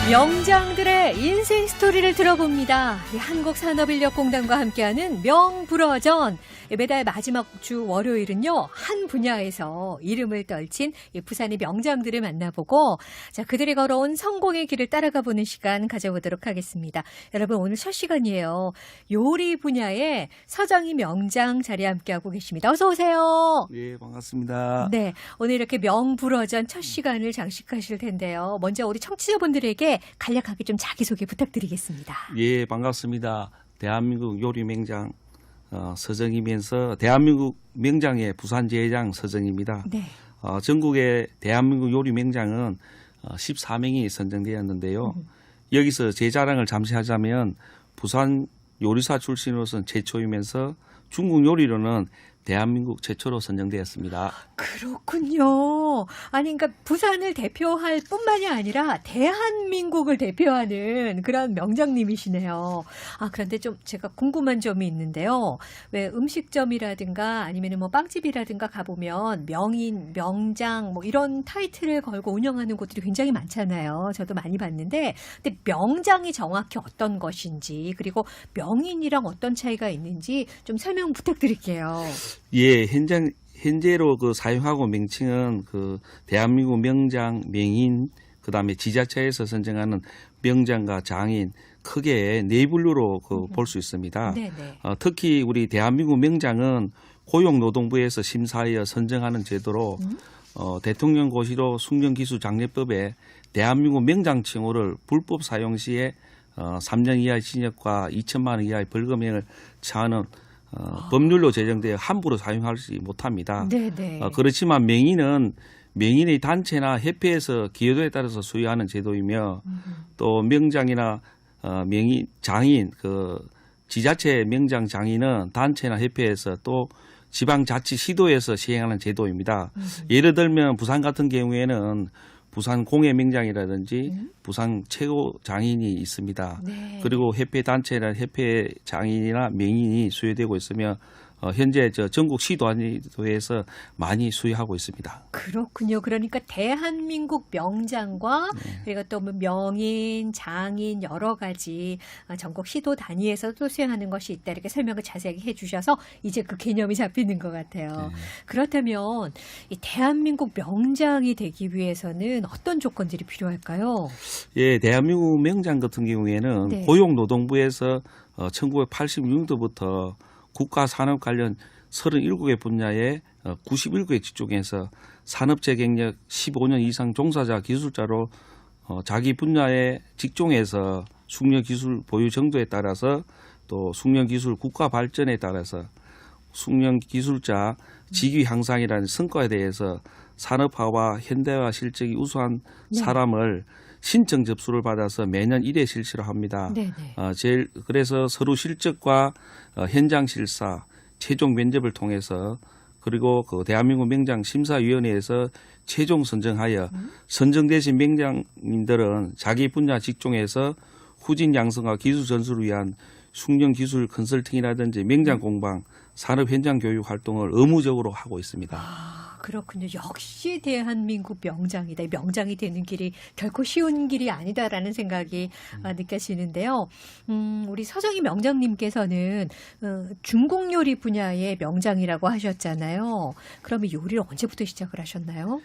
명장들의 인생 스토리를 들어봅니다. 한국산업인력공단과 함께하는 명불허전. 매달 마지막 주 월요일은요, 한 분야에서 이름을 떨친 부산의 명장들을 만나보고, 자, 그들이 걸어온 성공의 길을 따라가 보는 시간 가져보도록 하겠습니다. 여러분, 오늘 첫 시간이에요. 요리 분야의 서정희 명장 자리에 함께하고 계십니다. 어서 오세요. 예, 반갑습니다. 네, 오늘 이렇게 명불허전 첫 시간을 장식하실 텐데요. 먼저 우리 청취자분들에게 간략하게 좀 자기소개 부탁드리겠습니다. 예, 반갑습니다. 대한민국 요리 명장 서정이면서 대한민국 명장의 부산 제회장 서정입니다. 네. 전국의 대한민국 요리 명장은 14명이 선정되었는데요. 여기서 제 자랑을 잠시 하자면 부산 요리사 출신으로서는 최초이면서 중국 요리로는 대한민국 최초로 선정되었습니다. 그렇군요. 아니, 그러니까 부산을 대표할 뿐만이 아니라 대한민국을 대표하는 그런 명장님이시네요. 아, 그런데 좀 제가 궁금한 점이 있는데요. 왜 음식점이라든가 아니면 뭐 빵집이라든가 가보면 명인, 명장 뭐 이런 타이틀을 걸고 운영하는 곳들이 굉장히 많잖아요. 저도 많이 봤는데, 근데 명장이 정확히 어떤 것인지 그리고 명인이랑 어떤 차이가 있는지 좀 설명 부탁드릴게요. 예, 현재로 사용하고 명칭은 대한민국 명장, 명인, 그 다음에 지자체에서 선정하는 명장과 장인 크게 네 분류로 볼 수 있습니다. 특히 우리 대한민국 명장은 고용노동부에서 심사하여 선정하는 제도로 대통령 고시로 숙련기술장려법에 대한민국 명장 칭호를 불법 사용 시에 3년 이하의 징역과 2천만 원 이하의 벌금형을 처하는 법률로 제정되어 함부로 사용하지 못합니다. 그렇지만 명인은 명인의 단체나 협회에서 기여도에 따라서 수여하는 제도이며 또 명장이나 명인, 장인, 지자체 명장 장인은 단체나 협회에서 또 지방자치시도에서 시행하는 제도입니다. 예를 들면 부산 같은 경우에는 부산 공예명장이라든지 부산 최고 장인이 있습니다. 그리고 협회 단체나 협회 장인이나 명인이 수여되고 있으며 현재 전국 시도에서 많이 수여하고 있습니다. 그렇군요. 그러니까 대한민국 명장과 그리고 또 명인, 장인 여러 가지 전국 시도 단위에서도 수행하는 것이 있다. 이렇게 설명을 자세히 해주셔서 이제 그 개념이 잡히는 것 같아요. 그렇다면 이 대한민국 명장이 되기 위해서는 어떤 조건들이 필요할까요? 예, 대한민국 명장 같은 경우에는 고용노동부에서 1986년도부터 국가산업 관련 37개 분야의 91개 직종에서 산업재 경력 15년 이상 종사자 기술자로 자기 분야의 직종에서 숙련기술 보유 정도에 따라서 또 숙련기술 국가 발전에 따라서 숙련기술자 직위 향상이라는 성과에 대해서 산업화와 현대화 실적이 우수한 사람을 신청 접수를 받아서 매년 1회 실시를 합니다. 그래서 서류 실적과 현장 실사, 최종 면접을 통해서 그리고 대한민국 명장 심사위원회에서 최종 선정하여 선정되신 명장님들은 자기 분야 직종에서 후진 양성과 기술 전수를 위한 숙련 기술 컨설팅이라든지 명장 공방, 산업 현장 교육 활동을 의무적으로 하고 있습니다. 그렇군요. 역시 대한민국 명장이다. 명장이 되는 길이 결코 쉬운 길이 아니다라는 생각이 느껴지는데요. 우리 서정희 명장님께서는 중국 요리 분야의 명장이라고 하셨잖아요. 그러면 요리를 언제부터 시작을 하셨나요?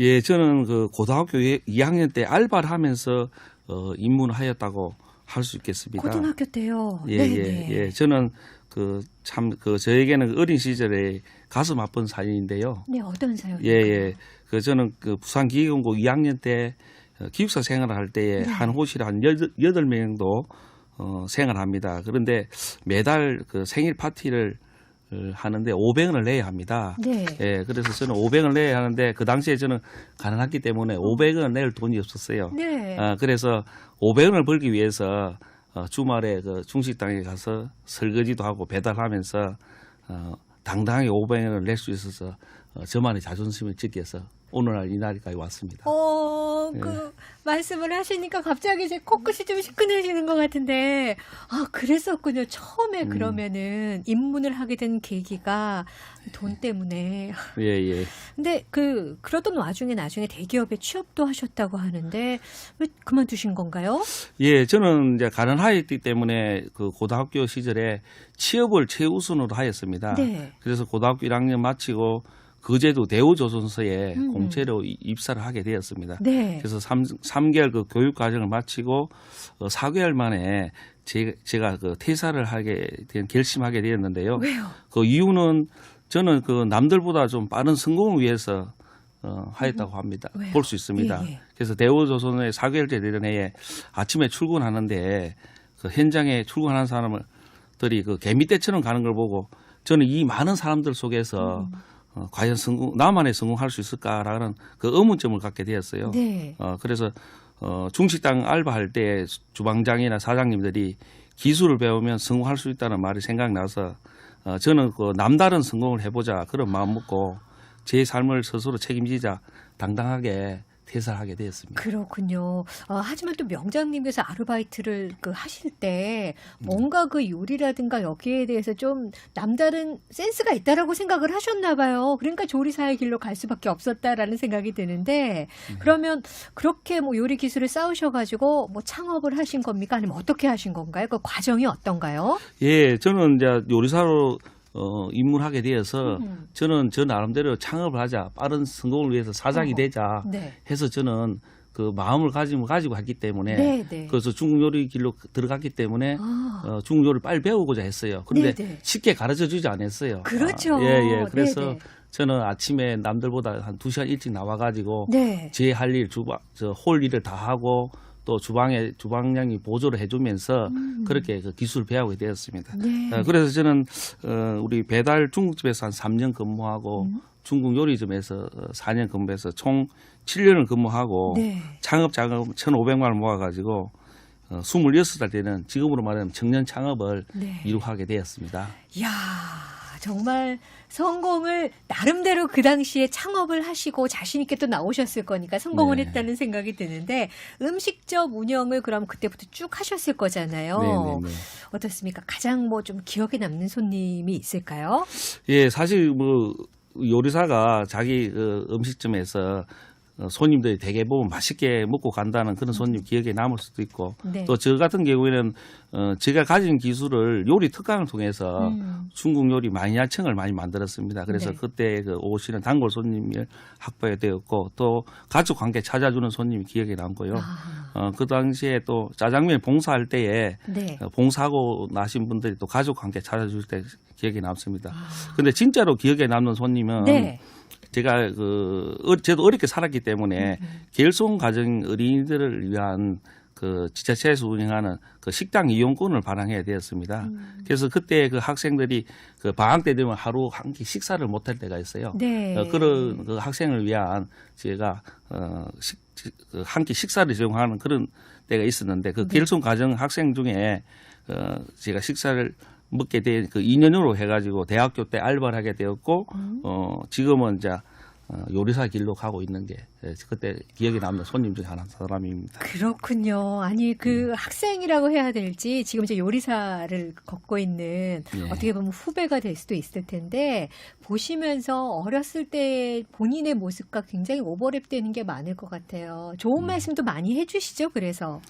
예, 저는 고등학교 2학년 때 알바를 하면서 입문하였다고 할 수 있겠습니다. 고등학교 때요. 예. 저는 저에게는 어린 시절에 가슴 아픈 사연인데요. 네, 어떤 사연인가요? 저는 부산 기계공고 2학년 때 기숙사 생활을 할 때에 한 호실에 한 8명 정도 생활합니다. 그런데 매달 생일 파티를 하는데 500원을 내야 합니다. 그래서 저는 500원을 내야 하는데 그 당시에 저는 가난했기 때문에 500원 낼 돈이 없었어요. 그래서 500원을 벌기 위해서 주말에 중식당에 가서 설거지도 하고 배달하면서 당당하게 500원을 낼 수 있어서 저만의 자존심을 지켜서 오늘날 이 날까지 왔습니다. 그 말씀을 하시니까 갑자기 제 코끝이 좀 시큰해지는 것 같은데, 아, 그랬었군요. 처음에 그러면은 입문을 하게 된 계기가 돈 때문에. 예. 근데 그러던 와중에 나중에 대기업에 취업도 하셨다고 하는데, 왜 그만두신 건가요? 예, 저는 이제 가난하였기 때문에 그 고등학교 시절에 취업을 최우선으로 하였습니다. 네. 그래서 고등학교 1학년 마치고 거제도 대우조선소에 공채로 입사를 하게 되었습니다. 네. 그래서 3개월 그 교육 과정을 마치고 4개월 만에 제가 그 퇴사를 결심하게 되었는데요. 왜요? 그 이유는 저는 그 남들보다 좀 빠른 성공을 위해서 하였다고 합니다. 왜요? 볼 수 있습니다. 예. 그래서 대우조선의 4개월째 되던 해에 아침에 출근하는데 그 현장에 출근하는 사람들이 그 개미떼처럼 가는 걸 보고 저는 이 많은 사람들 속에서 과연 나만의 성공할 수 있을까라는 그 의문점을 갖게 되었어요. 네. 그래서 중식당 알바할 때 주방장이나 사장님들이 기술을 배우면 성공할 수 있다는 말이 생각나서 저는 그 남다른 성공을 해보자 그런 마음 먹고 제 삶을 스스로 책임지자 당당하게 퇴사를 하게 되었습니다. 그렇군요. 하지만 또 명장님께서 아르바이트를 하실 때 뭔가 그 요리라든가 여기에 대해서 좀 남다른 센스가 있다라고 생각을 하셨나 봐요. 그러니까 조리사의 길로 갈 수밖에 없었다라는 생각이 드는데 그러면 그렇게 뭐 요리 기술을 쌓으셔가지고 뭐 창업을 하신 겁니까? 아니면 어떻게 하신 건가요? 그 과정이 어떤가요? 예, 저는 이제 요리사로 입문하게 되어서 저는 저 나름대로 창업을 하자, 빠른 성공을 위해서 사장이 되자 네. 해서 저는 그 마음을 가지고 했기 때문에 네. 그래서 중국 요리 길로 들어갔기 때문에 중국 요리를 빨리 배우고자 했어요. 그런데 네. 쉽게 가르쳐 주지 않았어요. 그렇죠. 예. 그래서 네네. 저는 아침에 남들보다 한 2시간 일찍 나와가지고 네. 제 할 일, 홀 일을 다 하고 또 주방장이 보조를 해주면서 그렇게 그 기술을 배우게 되었습니다. 네. 그래서 저는 우리 배달 중국집에서 한 3년 근무하고 중국 요리점에서 4년 근무해서 총 7년을 근무하고 네. 창업 자금 1,500만 원 모아가지고 26살 때는 지금으로 말하면 청년 창업을 네. 이루하게 되었습니다. 이야, 정말 성공을 나름대로 그 당시에 창업을 하시고 자신 있게 또 나오셨을 거니까 성공을 네. 했다는 생각이 드는데 음식점 운영을 그럼 그때부터 쭉 하셨을 거잖아요. 네. 어떻습니까? 가장 뭐 좀 기억에 남는 손님이 있을까요? 예, 사실 뭐 요리사가 자기 음식점에서 손님들이 대개 보면 맛있게 먹고 간다는 그런 손님 기억에 남을 수도 있고 네. 또 저 같은 경우에는 제가 가진 기술을 요리 특강을 통해서 중국 요리 마니아층을 많이 만들었습니다. 그래서 네. 그때 그 오시는 단골 손님을 확보해 되었고 또 가족 관계 찾아주는 손님이 기억에 남고요. 그 당시에 또 짜장면 봉사할 때에 네. 봉사하고 나신 분들이 또 가족 관계 찾아줄 때 기억에 남습니다. 근데 진짜로 기억에 남는 손님은 네. 제가 저도 어렵게 살았기 때문에 결손 가정 어린이들을 위한 그 지자체에서 운영하는 그 식당 이용권을 발행해야 되었습니다. 그래서 그때 그 학생들이 그 방학 때 되면 하루 한 끼 식사를 못할 때가 있어요. 네. 그런 그 학생을 위한 제가 한 끼 식사를 제공하는 그런 때가 있었는데 그 결손 가정 학생 중에 제가 식사를 먹게 된 그 2년으로 해가지고 대학교 때 알바를 하게 되었고 지금은 이제 요리사 길로 가고 있는 게 그때 기억에 남는 손님 중 하나 사람입니다. 그렇군요. 아니 학생이라고 해야 될지 지금 이제 요리사를 걷고 있는 어떻게 보면 후배가 될 수도 있을 텐데 보시면서 어렸을 때 본인의 모습과 굉장히 오버랩되는 게 많을 것 같아요. 좋은 말씀도 많이 해주시죠. 그래서.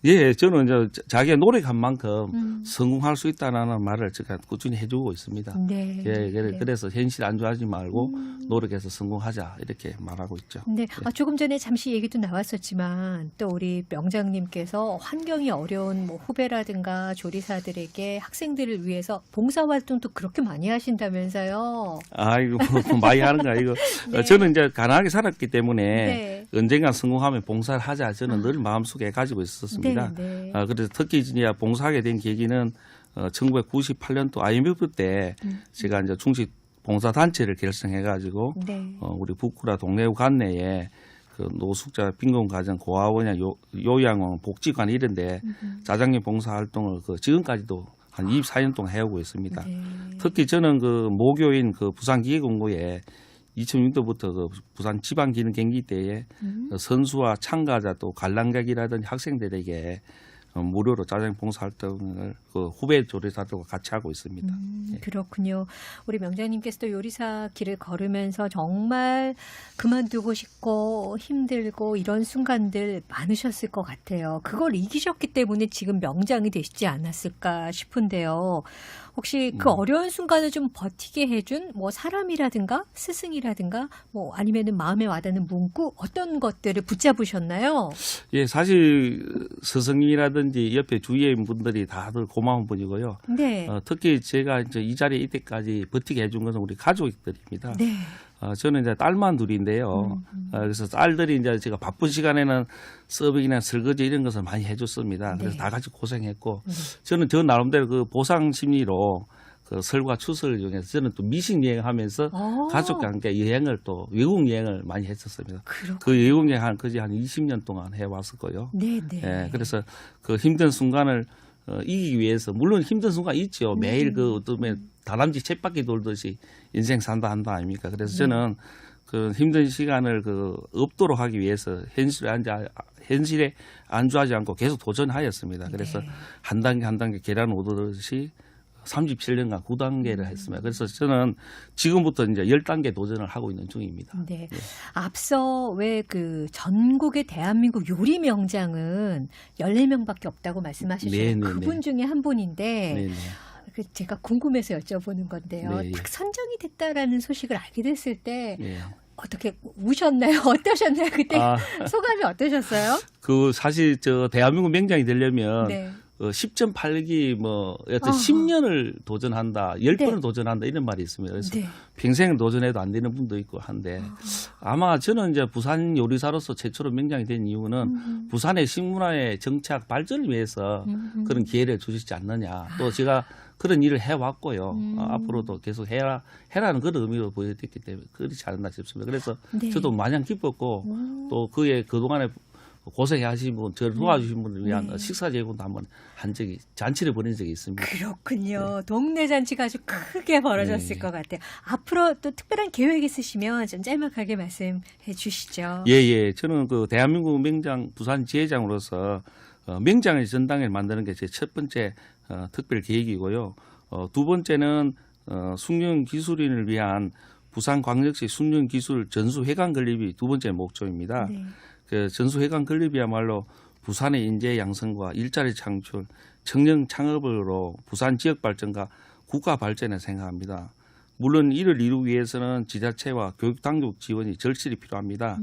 예, 저는 이제 자기가 노력한 만큼 성공할 수 있다는 말을 제가 꾸준히 해주고 있습니다. 네. 예, 그래서 현실 안주하지 말고 노력해서 성공하자 이렇게 말하고 있죠. 네, 조금 전에 잠시 얘기도 나왔었지만 또 우리 명장님께서 환경이 어려운 뭐 후배라든가 조리사들에게 학생들을 위해서 봉사활동도 그렇게 많이 하신다면서요. 아이고 많이 하는 거 아니고 네. 저는 이제 가난하게 살았기 때문에 네. 언젠가 성공하면 봉사를 하자 저는 늘 마음속에 가지고 있었습니다. 네. 그래서 특히 이제 봉사하게 된 계기는 1998년도 IMF 때 제가 이제 중식 봉사단체를 결성해가지고 네. 우리 북구라 동래구 관내에 그 노숙자 빈곤가정 고아원이나 요양원 복지관 이런데 짜장면 봉사활동을 지금까지도 한 24년 동안 해오고 있습니다. 네. 특히 저는 그 모교인 그 부산기계공고에 2006년부터 그 부산 지방기능 경기대회 선수와 참가자 또 관람객이라든지 학생들에게 무료로 짜장 봉사 활동을 그 후배 조리사들과 같이 하고 있습니다. 예. 그렇군요. 우리 명장님께서도 요리사 길을 걸으면서 정말 그만두고 싶고 힘들고 이런 순간들 많으셨을 것 같아요. 그걸 이기셨기 때문에 지금 명장이 되시지 않았을까 싶은데요. 혹시 그 어려운 순간을 좀 버티게 해준 뭐 사람이라든가 스승이라든가 뭐 아니면은 마음에 와닿는 문구 어떤 것들을 붙잡으셨나요? 예, 사실 스승이라든지 옆에 주위에 있는 분들이 다들 고마운 분이고요. 네. 특히 제가 이제 이 자리에 이때까지 버티게 해준 것은 우리 가족들입니다. 네. 저는 이제 딸만 둘인데요. 그래서 딸들이 이제 제가 바쁜 시간에는 서빙이나 설거지 이런 것을 많이 해줬습니다. 그래서 네. 다 같이 고생했고, 저는 저 나름대로 그 보상 심리로 그 설과 추석을 이용해서 저는 또 미식 여행하면서 가족과 함께 여행을 또 외국 여행을 많이 했었습니다. 그렇군요. 그 외국 여행 한 20년 동안 해왔었고요. 네, 네. 예, 그래서 그 힘든 순간을 이기기 위해서 물론 힘든 순간 있죠. 매일 그 어떤 다람쥐 쳇바퀴 돌듯이 인생 산다 한다 아닙니까? 그래서 저는 그 힘든 시간을 그 없도록 하기 위해서 현실에 안주하지 않고 계속 도전하였습니다. 그래서 네. 한 단계 한 단계 계단 오르듯이 37년간 9단계를 했습니다. 그래서 저는 지금부터 이제 10단계 도전을 하고 있는 중입니다. 네. 앞서 왜 그 전국의 대한민국 요리 명장은 14명밖에 없다고 말씀하셨어요. 네, 네, 그분 네. 중에 한 분인데 네네. 그 제가 궁금해서 여쭤보는 건데요. 네, 예. 딱 선정이 됐다라는 소식을 알게 됐을 때 예. 어떻게 우셨나요? 어떠셨나요? 그때 아. 소감이 어떠셨어요? 그 사실 저 대한민국 명장이 되려면 네. 10.8기 뭐 여튼 어허. 10년을 도전한다, 10번을 네. 도전한다 이런 말이 있습니다. 그래서 네. 평생 도전해도 안 되는 분도 있고 한데 아마 저는 이제 부산 요리사로서 최초로 명장이 된 이유는 부산의 식문화의 정착 발전을 위해서 그런 기회를 주시지 않느냐. 또 제가 그런 일을 해왔고요. 앞으로도 계속 해라는 그런 의미로 보여드렸기 때문에 그렇지 않았나 싶습니다. 그래서 네. 저도 마냥 기뻤고 또 그의 그동안에 고생하신 분, 저를 도와주신 분을 위한 네. 식사 제공도 한번 한 적이, 잔치를 벌인 적이 있습니다. 그렇군요. 동네 잔치가 아주 크게 벌어졌을 네. 것 같아요. 앞으로 또 특별한 계획 있으시면 좀 짤막하게 말씀해 주시죠. 예. 저는 그 대한민국 명장 부산 지회장으로서 명장의 전당을 만드는 게 제 첫 번째 특별 계획이고요. 두 번째는 숙련 기술인을 위한 부산광역시 숙련기술 전수회관 건립이 두 번째 목표입니다. 네. 그 전수회관 건립이야말로 부산의 인재 양성과 일자리 창출, 청년 창업으로 부산 지역 발전과 국가 발전에 생각합니다. 물론 이를 이루기 위해서는 지자체와 교육 당국 지원이 절실히 필요합니다.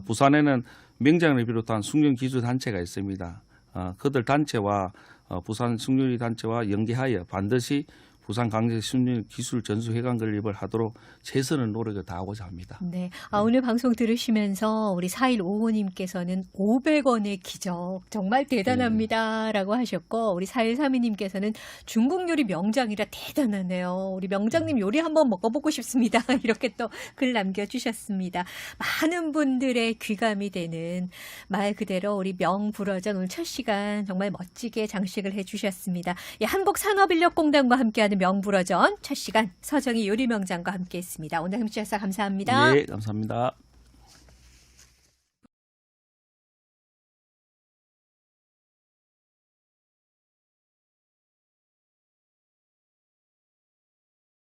부산에는 명장을 비롯한 숙련기술 단체가 있습니다. 그들 단체와 부산 숙련이 단체와 연계하여 반드시 부산광역시 숙련기술 전수회관 건립을 하도록 최선의 노력을 다하고자 합니다. 네. 오늘 방송 들으시면서 우리 4155님께서는 500원의 기적 정말 대단합니다라고 하셨고 우리 4132님께서는 중국 요리 명장이라 대단하네요. 우리 명장님 요리 한번 먹어보고 싶습니다. 이렇게 또 글 남겨주셨습니다. 많은 분들의 귀감이 되는 말 그대로 우리 명불허전 오늘 첫 시간 정말 멋지게 장식을 해주셨습니다. 예, 한국산업인력공단과 함께하는 명불허전 첫 시간 서정희 요리명장과 함께했습니다. 오늘 함께 해주셔서 감사합니다. 네, 감사합니다.